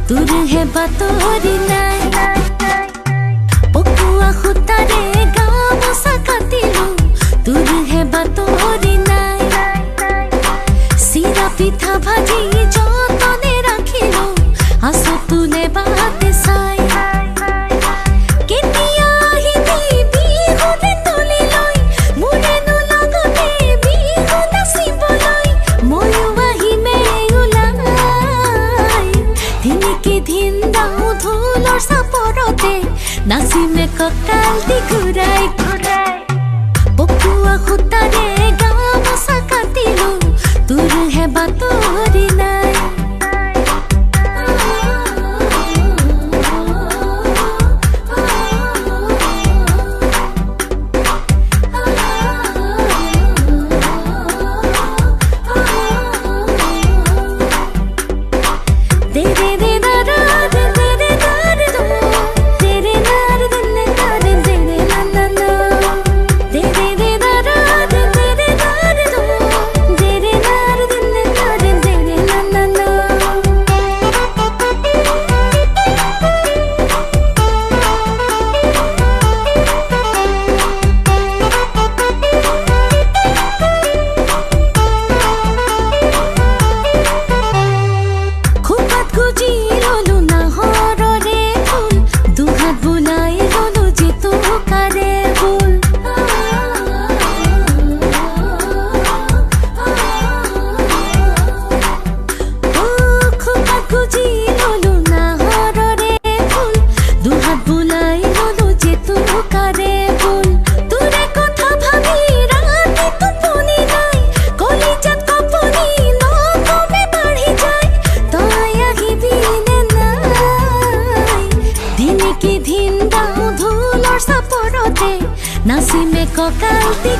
তোৰ হে বাতৰি নাই পকুয়া খুতাৰে গামোচা কাটিলো তোৰ হে বাতৰি নাই চিৰা পিঠা ভাজি যতনে ৰাখিলো আছো তোলে বাতে চাই কেতিয়া আহিবি বিহুতে তুলি লৈ মোৰেনো লগতে বিহু নাচিবলৈ ময়ো আহিমে ওলাই দিনকে দিন দাও ঢোলৰ চাপৰতে নাচিমে কঁকাল দি ঘূৰাই ঘূৰাই পকুয়া খুতাৰে গামোচা কাটিলো তোৰ হে বাতৰি নাই নাচিমে কঁকাল দি